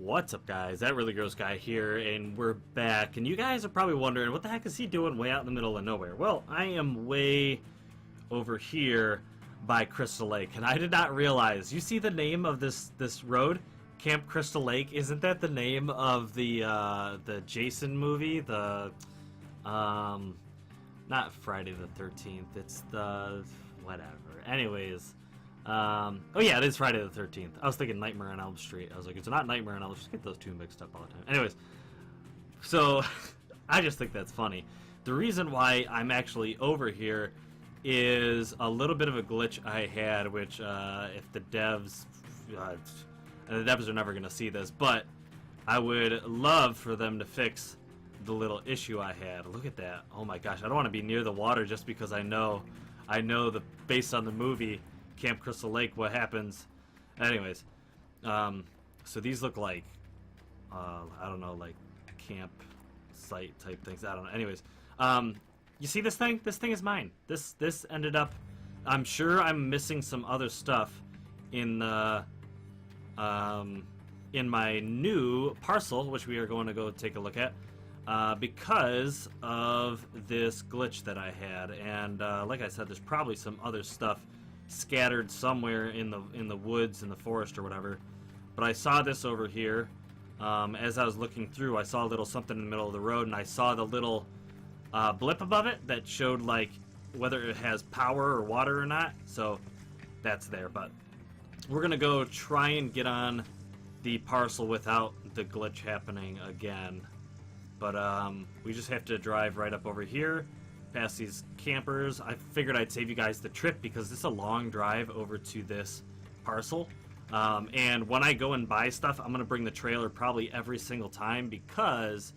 What's up, guys? That really gross guy here, and we're back. And you guys are probably wondering, what the heck is he doing way out in the middle of nowhere? Well, I am way over here by Crystal Lake, and I did not realize. You see the name of this road, Camp Crystal Lake? Isn't that the name of the Jason movie? The not Friday the 13th. It's the whatever. Anyways. Oh yeah, it is Friday the 13th. I was thinking Nightmare on Elm Street. I was like, it's not Nightmare on Elm Street. Get those two mixed up all the time. Anyways, so I just think that's funny. The reason why I'm actually over here is a little bit of a glitch I had, which if the devs, and the devs are never going to see this, but I would love for them to fix the little issue I had. Look at that. Oh my gosh, I don't want to be near the water just because I know the based on the movie Camp Crystal Lake, what happens. Anyways, so these look like I don't know, like camp site type things. I don't know. Anyways, you see this thing? This thing is mine. This ended up, I'm sure I'm missing some other stuff in the in my new parcel, which we are going to go take a look at, because of this glitch that I had. And like I said, there's probably some other stuff scattered somewhere in the woods, in the forest or whatever. But I saw this over here. As I was looking through, I saw a little something in the middle of the road, and I saw the little blip above it that showed like whether it has power or water or not. So that's there. But we're gonna go try and get on the parcel without the glitch happening again. But we just have to drive right up over here past these campers. I figured I'd save you guys the trip because it's a long drive over to this parcel. And when I go and buy stuff, I'm going to bring the trailer probably every single time because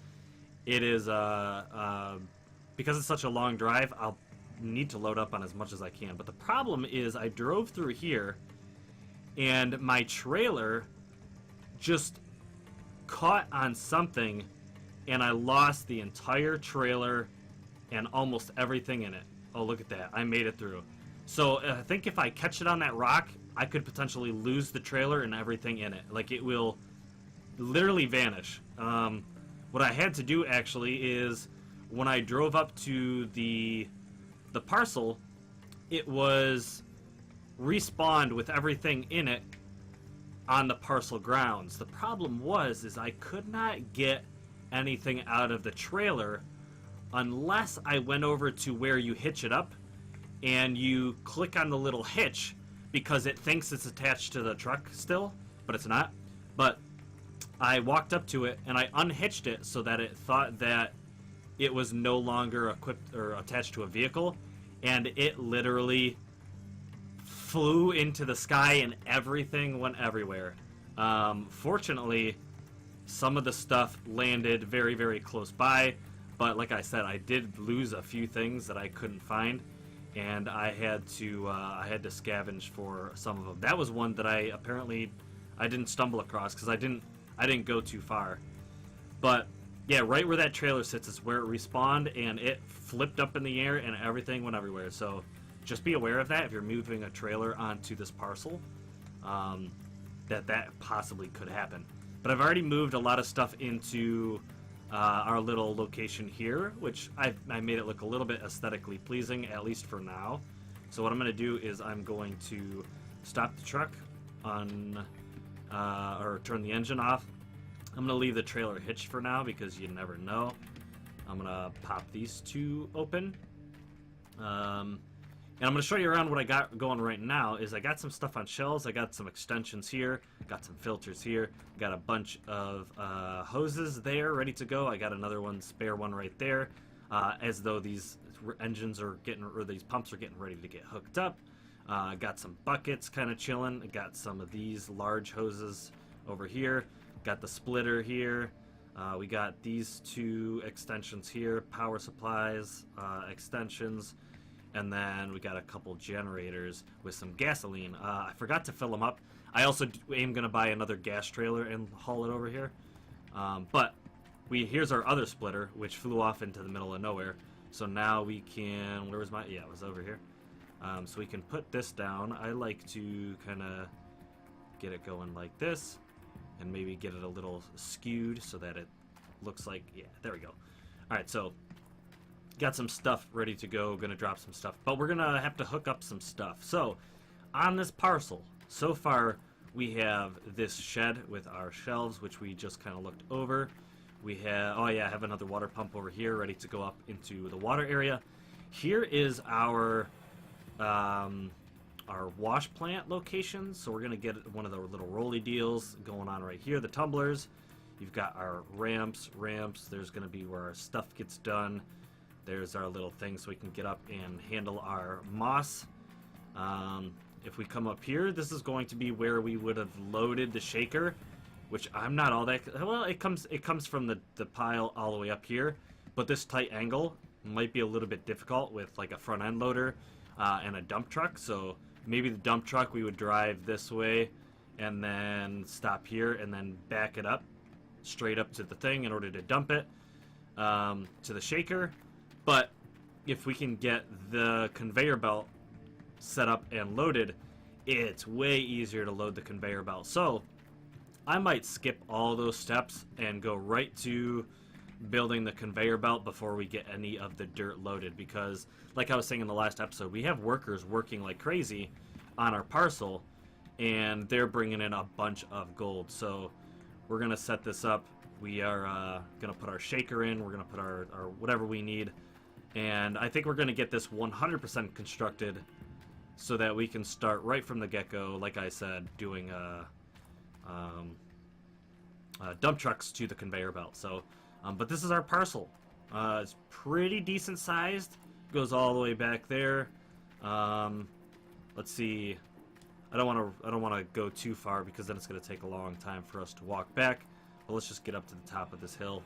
it is because it's such a long drive, I'll need to load up on as much as I can. But the problem is I drove through here and my trailer just caught on something and I lost the entire trailer and almost everything in it. Oh, look at that. I made it through. So I think if I catch it on that rock, I could potentially lose the trailer and everything in it. Like, it will literally vanish. What I had to do, actually, is when I drove up to the parcel, it was respawned with everything in it on the parcel grounds. The problem is I could not get anything out of the trailer unless I went over to where you hitch it up and you click on the little hitch, because it thinks it's attached to the truck still, but it's not. But I walked up to it and I unhitched it so that it thought that it was no longer equipped or attached to a vehicle, and it literally flew into the sky and everything went everywhere. Fortunately, some of the stuff landed very, very close by. But like I said, I did lose a few things that I couldn't find, and I had to scavenge for some of them. That was one that I didn't stumble across because I didn't go too far. But yeah, right where that trailer sits is where it respawned, and it flipped up in the air and everything went everywhere. So just be aware of that if you're moving a trailer onto this parcel, that possibly could happen. But I've already moved a lot of stuff into our little location here, which I made it look a little bit aesthetically pleasing, at least for now. So what I'm going to do is I'm going to stop the truck or turn the engine off. I'm going to leave the trailer hitched for now because you never know. I'm going to pop these two open. And I'm going to show you around what I got going right now. Is I got some stuff on shelves, I got some extensions here, got some filters here, got a bunch of hoses there ready to go. I got another spare one right there, as though these engines are these pumps are getting ready to get hooked up. Got some buckets kind of chilling. I got some of these large hoses over here. Got the splitter here. We got these two extensions here, power supplies, extensions. And then we got a couple generators with some gasoline. I forgot to fill them up. I also am going to buy another gas trailer and haul it over here. But here's our other splitter, which flew off into the middle of nowhere. So now we can... Where was my... Yeah, it was over here. So we can put this down. I like to kind of get it going like this. and maybe get it a little skewed so that it looks like, yeah, there we go. All right, so got some stuff ready to go, gonna drop some stuff, but we're gonna have to hook up some stuff. So on this parcel, so far we have this shed with our shelves, which we just kind of looked over. We have, oh yeah, I have another water pump over here ready to go up into the water area. Here is our wash plant location, so we're gonna get one of the little rolly deals going on right here, the tumblers. You've got our ramps. There's gonna be where our stuff gets done. There's our little thing so we can get up and handle our moss. If we come up here, this is going to be where we would have loaded the shaker, which I'm not all that, well, it comes from the pile all the way up here, but this tight angle might be a little bit difficult with like a front end loader and a dump truck. So maybe the dump truck we would drive this way and then stop here and then back it up straight up to the thing in order to dump it to the shaker. But if we can get the conveyor belt set up and loaded, it's way easier to load the conveyor belt. So I might skip all those steps and go right to building the conveyor belt before we get any of the dirt loaded, because like I was saying in the last episode, we have workers working like crazy on our parcel and they're bringing in a bunch of gold. So we're gonna set this up. We are gonna put our shaker in, we're gonna put our whatever we need, and I think we're gonna get this 100% constructed so that we can start right from the get-go, like I said, doing dump trucks to the conveyor belt. So but this is our parcel. It's pretty decent sized, goes all the way back there. Let's see, I don't want to go too far because then it's going to take a long time for us to walk back, but let's just get up to the top of this hill.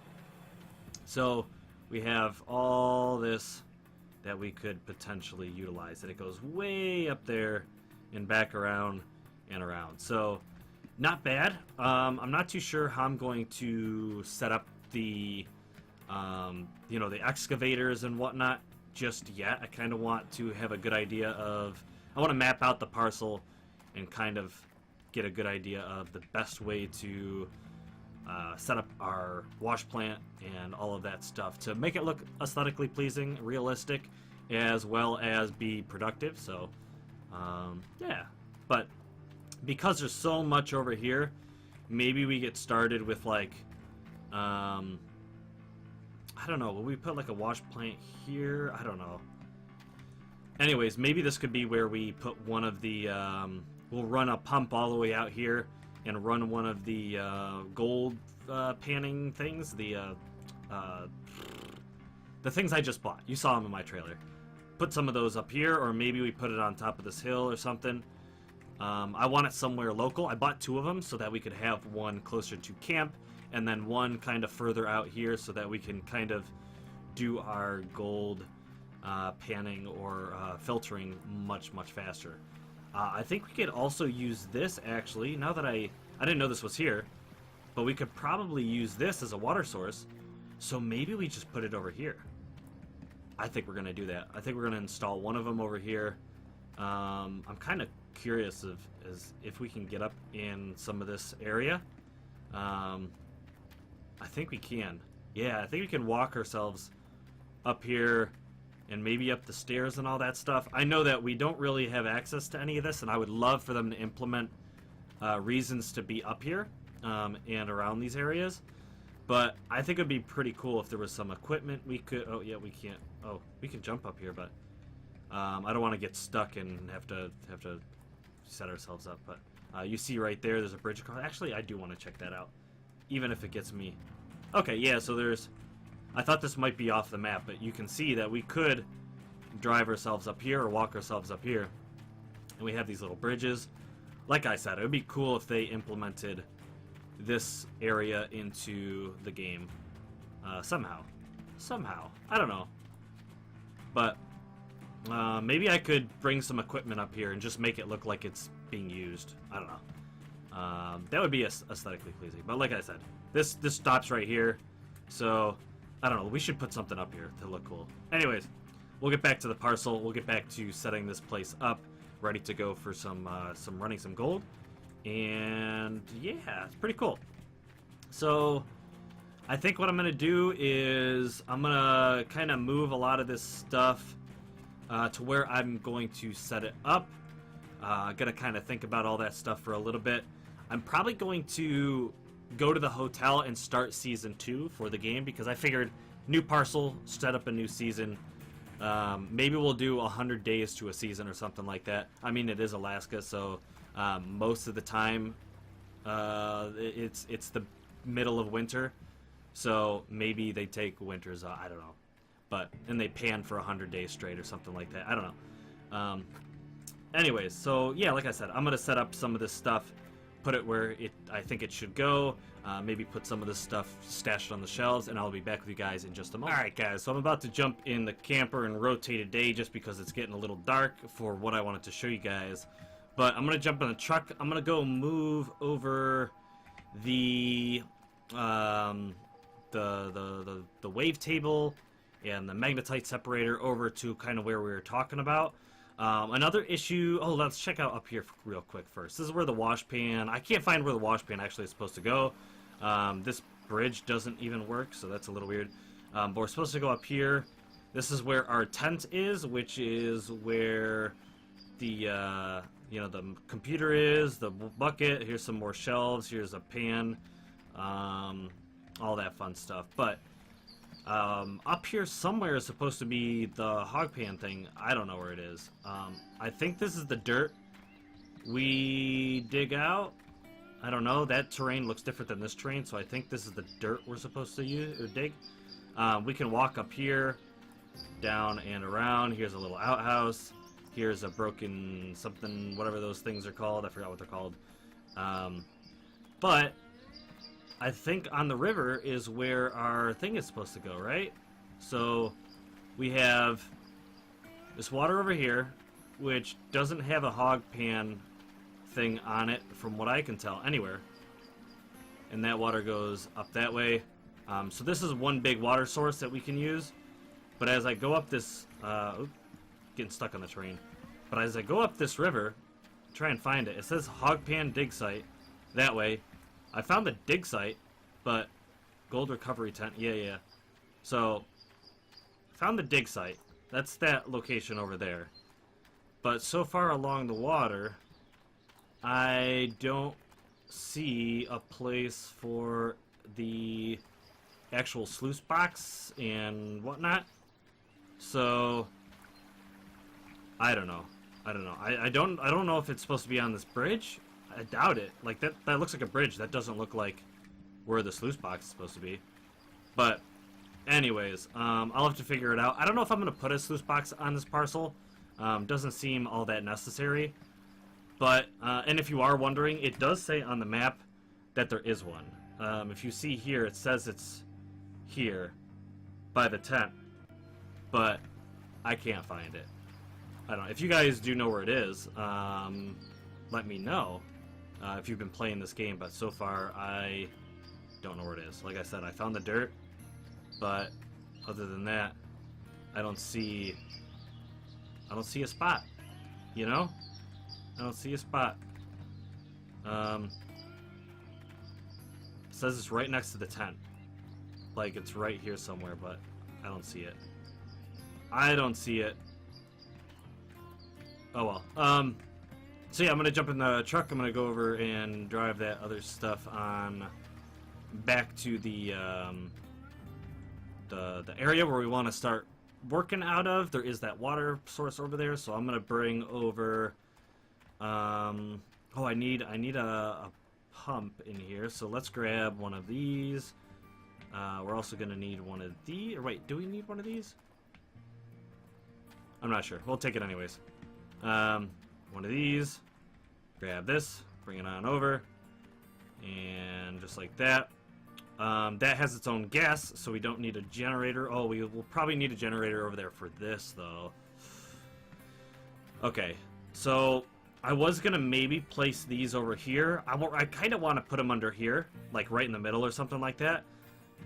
So we have all this that we could potentially utilize, and it goes way up there and back around and around. So not bad. I'm not too sure how I'm going to set up the the excavators and whatnot just yet. I kind of want to have a good idea of, I want to map out the parcel and kind of get a good idea of the best way to set up our wash plant and all of that stuff to make it look aesthetically pleasing, realistic, as well as be productive. So yeah, but because there's so much over here, maybe we get started with like I don't know, will we put like a wash plant here? I don't know. Anyways, maybe this could be where we put one of the we'll run a pump all the way out here and run one of the gold panning things, the things I just bought. You saw them in my trailer. Put some of those up here, or maybe we put it on top of this hill or something. I want it somewhere local. I bought 2 of them so that we could have one closer to camp and then one kind of further out here so that we can kind of do our gold panning or filtering much faster. I think we could also use this, actually, now that I didn't know this was here, but we could probably use this as a water source, so maybe we just put it over here. I think we're going to do that. I think we're going to install one of them over here. I'm kind of curious if we can get up in some of this area. I think we can. Yeah, I think we can walk ourselves up here and maybe up the stairs and all that stuff. I know that we don't really have access to any of this, and I would love for them to implement reasons to be up here and around these areas. But I think it would be pretty cool if there was some equipment we could... Oh, yeah, we can't... Oh, we can jump up here, but I don't want to get stuck and have to set ourselves up. But you see right there's a bridge across. Actually, I do want to check that out, even if it gets me... Okay, yeah, so there's... I thought this might be off the map, but you can see that we could drive ourselves up here or walk ourselves up here. And we have these little bridges. Like I said, it would be cool if they implemented this area into the game somehow. I don't know. But maybe I could bring some equipment up here and just make it look like it's being used. I don't know. That would be aesthetically pleasing. But like I said, this stops right here. So, I don't know. We should put something up here to look cool. Anyways, we'll get back to the parcel. We'll get back to setting this place up, ready to go for some running some gold. And yeah, it's pretty cool. So I think what I'm going to do is I'm going to kind of move a lot of this stuff to where I'm going to set it up. I'm going to kind of think about all that stuff for a little bit. I'm probably going to go to the hotel and start season 2 for the game, because I figured new parcel, set up a new season. Maybe we'll do 100 days to a season or something like that. I mean, it is Alaska, so most of the time it's the middle of winter, so maybe they take winters. I don't know, but and they pan for 100 days straight or something like that. I don't know. Anyways, so yeah, like I said, I'm gonna set up some of this stuff, put it where I think it should go. Maybe put some of this stuff stashed on the shelves, and I'll be back with you guys in just a moment. Alright guys, so I'm about to jump in the camper and rotate a day just because it's getting a little dark for what I wanted to show you guys. But I'm going to jump in the truck. I'm going to go move over the wavetable and the magnetite separator over to kind of where we were talking about. Another issue, let's check out up here real quick first. This is where the wash pan, I can't find where the wash pan actually is supposed to go. This bridge doesn't even work, so that's a little weird. But we're supposed to go up here. This is where our tent is, which is where the, the computer is, the bucket. Here's some more shelves. Here's a pan, all that fun stuff. But up here somewhere is supposed to be the hog pan thing. I don't know where it is. I think this is the dirt we dig out. I don't know. That terrain looks different than this terrain, so I think this is the dirt we're supposed to use or dig. We can walk up here, down and around. Here's a little outhouse. Here's a broken something, whatever those things are called. I forgot what they're called. But I think on the river is where our thing is supposed to go, right? So we have this water over here, which doesn't have a hog pan thing on it from what I can tell anywhere. And that water goes up that way. So this is one big water source that we can use. But as I go up this... getting stuck on the terrain. But as I go up this river, try and find it. It says hog pan dig site. That way. I found the dig site, but gold recovery tent. Yeah. So, found the dig site. That's that location over there. But so far along the water, I don't see a place for the actual sluice box and whatnot. So, I don't know. I don't know if it's supposed to be on this bridge. I doubt it. Like that looks like a bridge. That doesn't look like where the sluice box is supposed to be. But anyways, I'll have to figure it out. I don't know if I'm going to put a sluice box on this parcel. Doesn't seem all that necessary. But and if you are wondering, it does say on the map that there is one. If you see here, it says it's here by the tent. But I can't find it. I don't know. If you guys do know where it is, let me know if you've been playing this game. But so far, I don't know where it is. Like I said, I found the dirt, but other than that, I don't see a spot. You know, I don't see a spot. It says it's right next to the tent, like it's right here somewhere, but I don't see it. I don't see it. Oh well. So yeah, I'm gonna jump in the truck. I'm gonna go over and drive that other stuff on back to the area where we want to start working out of. There is that water source over there, so I'm gonna bring over. I need a pump in here, so let's grab one of these. We're also gonna need one of these. Or wait, do we need one of these? I'm not sure. We'll take it anyways. One of these, grab this, bring it on over, and just like that. That has its own gas, so we don't need a generator. Oh, we will probably need a generator over there for this, though. Okay, so I was gonna maybe place these over here. I kind of want to put them under here, like right in the middle or something like that.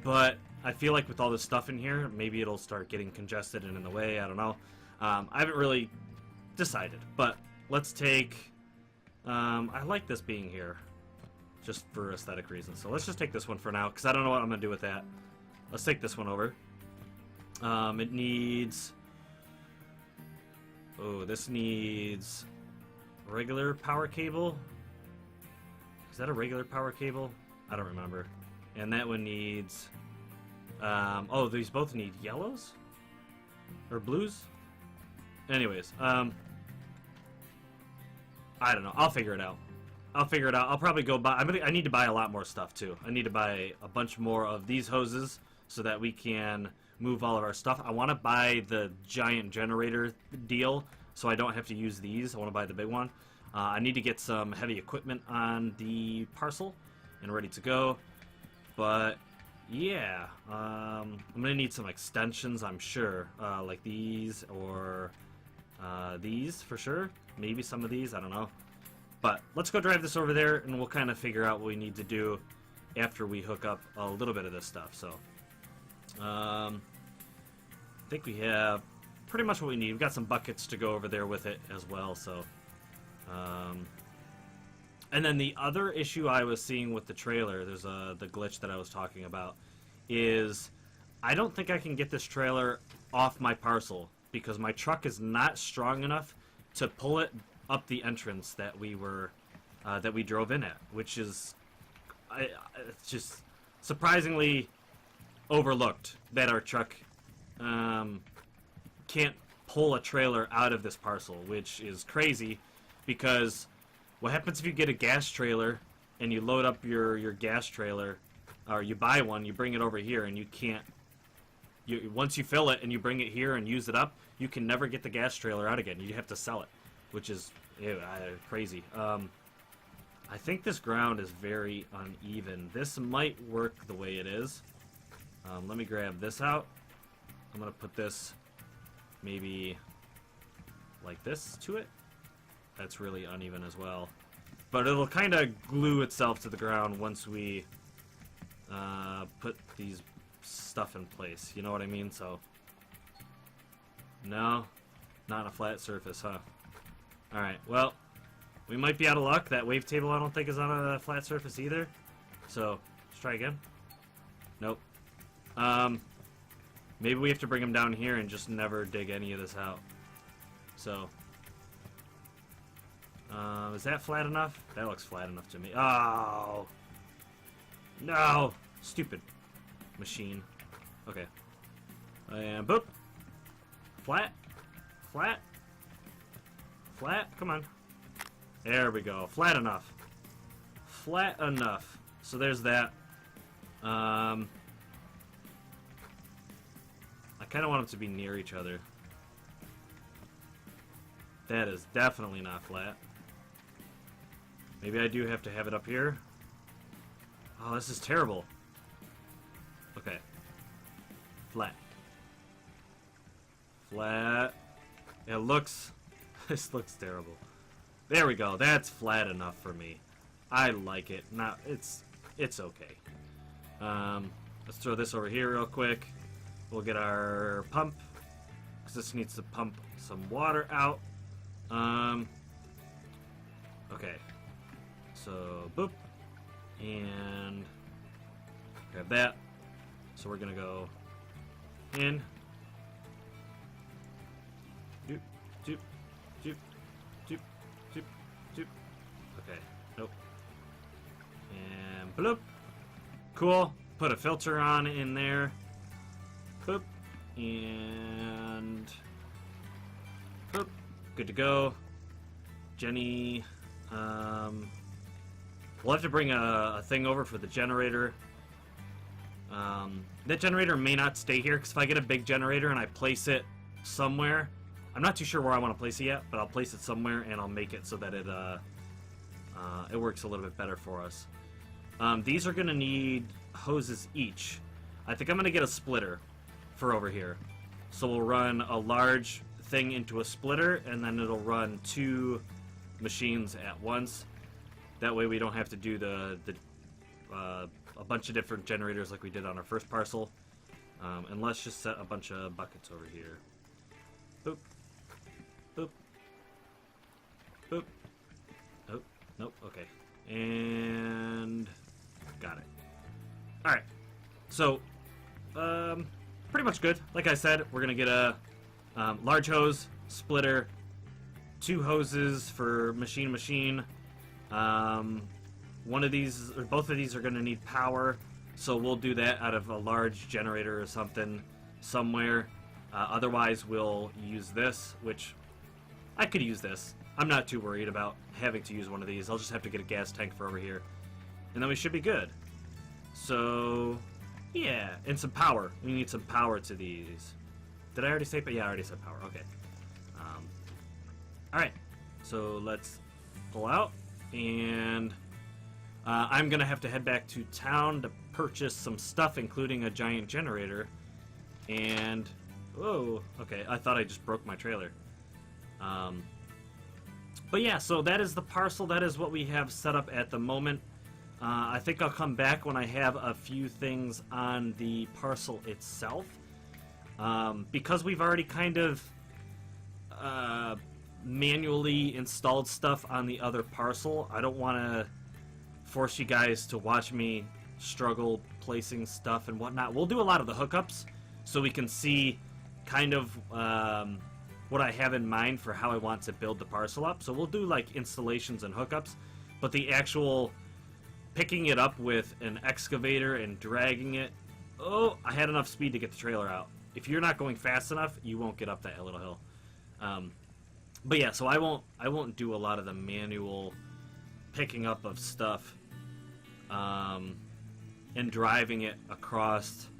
But I feel like with all this stuff in here, maybe it'll start getting congested and in the way. I don't know. I haven't really decided, but let's take I like this being here, just for aesthetic reasons. So let's just take this one for now, because I don't know what I'm going to do with that. Let's take this one over. It needs... Oh, this needs regular power cable. Is that a regular power cable? I don't remember. And that one needs... oh, these both need yellows? Or blues? Anyways, I don't know. I'll figure it out. I'll probably go buy... I need to buy a lot more stuff, too. I need to buy a bunch more of these hoses so that we can move all of our stuff. I want to buy the giant generator deal so I don't have to use these. I want to buy the big one. I need to get some heavy equipment on the Parcel and ready to go. But, yeah. I'm going to need some extensions, I'm sure. Like these or these for sure. Maybe some of these, I don't know. But let's go drive this over there and we'll kind of figure out what we need to do after we hook up a little bit of this stuff. So, I think we have pretty much what we need. We've got some buckets to go over there with it as well, so... and then the other issue I was seeing with the trailer, there's the glitch that I was talking about, is I don't think I can get this trailer off my Parcel because my truck is not strong enough to pull it up the entrance that we drove in at, which is it's just surprisingly overlooked that our truck can't pull a trailer out of this Parcel, which is crazy because what happens if you get a gas trailer and you load up your gas trailer, or you buy one, you bring it over here and you can't, once you fill it and you bring it here and use it up, you can never get the gas trailer out again. You have to sell it, which is crazy. I think this ground is very uneven. This might work the way it is. Let me grab this out. I'm going to put this maybe like this to it. That's really uneven as well. But it'll kind of glue itself to the ground once we put these stuff in place. You know what I mean? So, no, not on a flat surface, huh? Alright, well, we might be out of luck. That wavetable I don't think is on a flat surface either. So, let's try again. Nope. Maybe we have to bring them down here and just never dig any of this out. So, is that flat enough? That looks flat enough to me. Oh! No! Stupid machine. Okay. And boop! Flat? Flat? Flat? Come on. There we go. Flat enough. Flat enough. So there's that. I kind of want them to be near each other. That is definitely not flat. Maybe I do have to have it up here. Oh, this is terrible. Okay. Flat. Flat. It looks... This looks terrible. There we go. That's flat enough for me. I like it. Now, it's okay. Let's throw this over here real quick. We'll get our pump, because this needs to pump some water out. Okay. So, boop. And grab that. So we're going to go in. Doop, doop, doop, doop, doop, doop. Okay. Nope. And bloop. Cool. Put a filter on in there. Boop. And boop. Good to go. Jenny, we'll have to bring a thing over for the generator. That generator may not stay here, because if I get a big generator and I place it somewhere, I'm not too sure where I want to place it yet, but I'll place it somewhere and I'll make it so that it works a little bit better for us. These are going to need hoses each. I think I'm going to get a splitter for over here. So we'll run a large thing into a splitter, and then it'll run 2 machines at once. That way we don't have to do a bunch of different generators like we did on our first Parcel. And let's just set a bunch of buckets over here. Boop. Boop. Boop. Oh, Nope, okay. And got it. Alright. So, pretty much good. Like I said, we're going to get a large hose, splitter, 2 hoses for machine. One of these, or both of these are going to need power, so we'll do that out of a large generator or something somewhere. Otherwise, we'll use this, which I could use this. I'm not too worried about having to use one of these. I'll just have to get a gas tank for over here, and then we should be good. So, yeah, and some power. We need some power to these. Did I already say? Yeah, I already said power. Okay. All right. So let's pull out, and I'm gonna have to head back to town to purchase some stuff, including a giant generator. And whoa, okay. I thought I just broke my trailer. But yeah, so that is the parcel. That is what we have set up at the moment. I think I'll come back when I have a few things on the parcel itself. Because we've already kind of manually installed stuff on the other parcel, I don't want to force you guys to watch me struggle placing stuff and whatnot. We'll do a lot of the hookups so we can see kind of what I have in mind for how I want to build the parcel up. So we'll do like installations and hookups, but the actual picking it up with an excavator and dragging it, oh, I had enough speed to get the trailer out. If you're not going fast enough, you won't get up that little hill. But yeah, so I won't do a lot of the manual picking up of stuff and driving it across,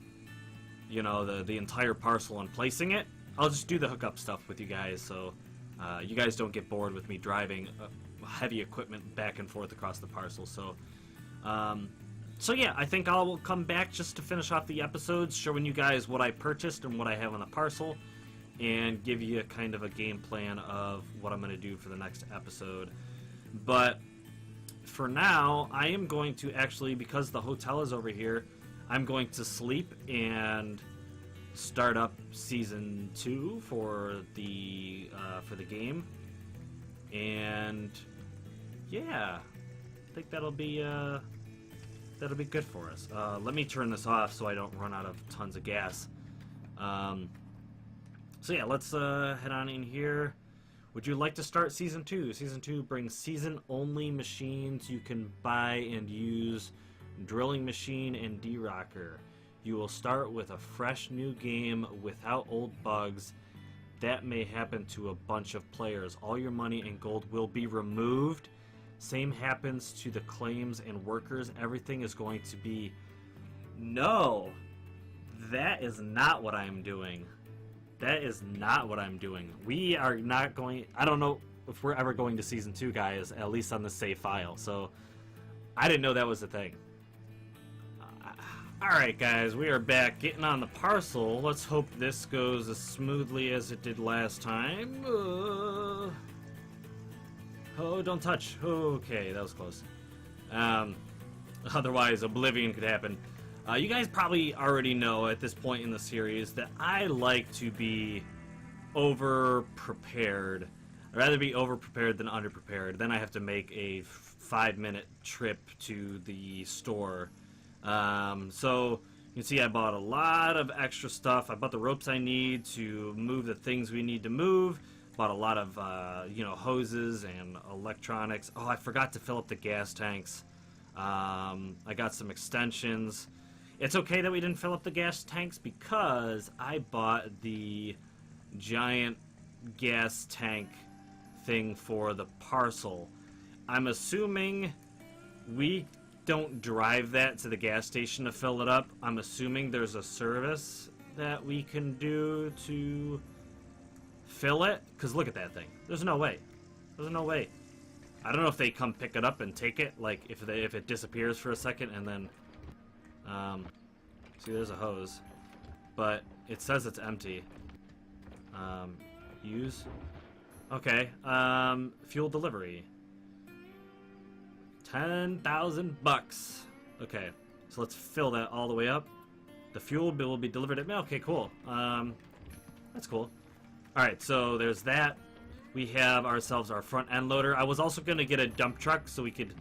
you know, the entire parcel and placing it. I'll just do the hookup stuff with you guys, so you guys don't get bored with me driving heavy equipment back and forth across the parcel. So yeah, I think I'll come back just to finish off the episodes, showing you guys what I purchased and what I have on the parcel, and give you a kind of a game plan of what I'm going to do for the next episode. But for now, I am going to actually, because the hotel is over here, I'm going to sleep and start up season 2 for the game. And yeah, I think that'll be good for us. Let me turn this off so I don't run out of tons of gas. So yeah, let's head on in here. Would you like to start Season 2? Season 2 brings season-only machines you can buy and use, drilling machine and D-rocker. You will start with a fresh new game without old bugs. That may happen to a bunch of players. All your money and gold will be removed. Same happens to the claims and workers. Everything is going to be... No! That is not what I'm doing. That is not what I'm doing. We are not going... I don't know if we're ever going to Season 2, guys, at least on the save file. So, I didn't know that was a thing. Alright, guys, we are back getting on the parcel. Let's hope this goes as smoothly as it did last time. Oh, don't touch. Okay, that was close. Otherwise, oblivion could happen. You guys probably already know at this point in the series that I like to be over-prepared. I'd rather be over-prepared than under-prepared. Then I have to make a 5-minute trip to the store. So you can see I bought a lot of extra stuff. I bought the ropes I need to move the things we need to move. Bought a lot of, hoses and electronics. Oh, I forgot to fill up the gas tanks. I got some extensions. It's okay that we didn't fill up the gas tanks because I bought the giant gas tank thing for the parcel. I'm assuming we don't drive that to the gas station to fill it up. I'm assuming there's a service that we can do to fill it. Because look at that thing. There's no way. There's no way. I don't know if they come pick it up and take it, like if it disappears for a second and then see, there's a hose, but it says it's empty. Use. Okay. Fuel delivery. 10,000 bucks. Okay, so let's fill that all the way up. The fuel will be delivered at me. Okay, cool. That's cool. All right, so there's that. We have ourselves our front end loader. I was also going to get a dump truck so we could,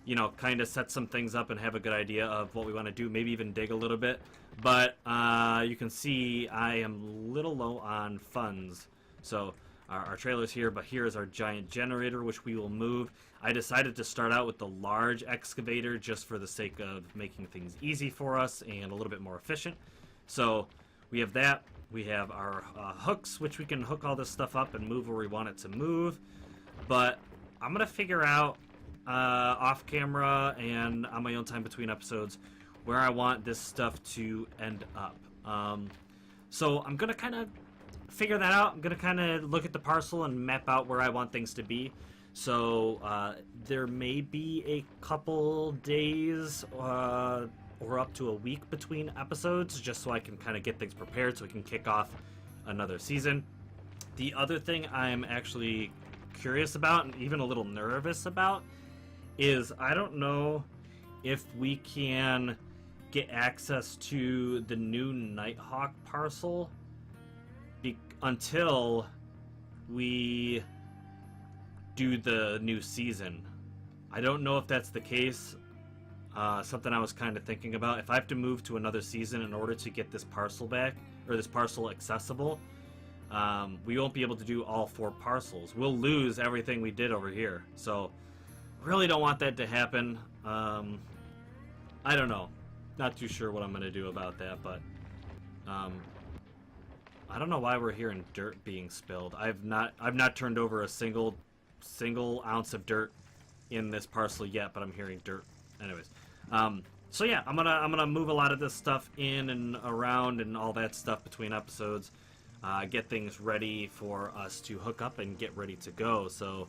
you know, kind of set some things up and have a good idea of what we want to do. Maybe even dig a little bit. But you can see I am a little low on funds. So our trailer's here, but here is our giant generator, which we will move. I decided to start out with the large excavator just for the sake of making things easy for us and a little bit more efficient. So we have that. We have our hooks, which we can hook all this stuff up and move where we want it to move. But I'm going to figure out off camera and on my own time between episodes where I want this stuff to end up. So I'm going to kind of figure that out. I'm going to kind of look at the parcel and map out where I want things to be. So there may be a couple days or up to a week between episodes, just so I can kind of get things prepared so we can kick off another season. The other thing I'm actually curious about and even a little nervous about is I don't know if we can get access to the new Nighthawk parcel until we do the new season. I don't know if that's the case. Something I was kind of thinking about. If I have to move to another season in order to get this parcel back, or this parcel accessible, we won't be able to do all 4 parcels. We'll lose everything we did over here. So, really don't want that to happen. I don't know. Not too sure what I'm going to do about that, but I don't know why we're hearing dirt being spilled. I've not turned over a single ounce of dirt in this parcel yet, but I'm hearing dirt. Anyways, so yeah, I'm gonna move a lot of this stuff in and around and all that stuff between episodes, get things ready for us to hook up and get ready to go. So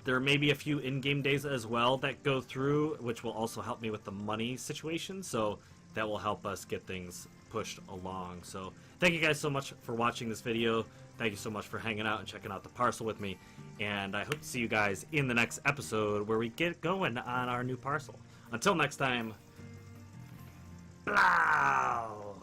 there may be a few in-game days as well that go through, which will also help me with the money situation. So that will help us get things pushed along. So thank you guys so much for watching this video. Thank you so much for hanging out and checking out the parcel with me. And I hope to see you guys in the next episode where we get going on our new parcel. Until next time, blow!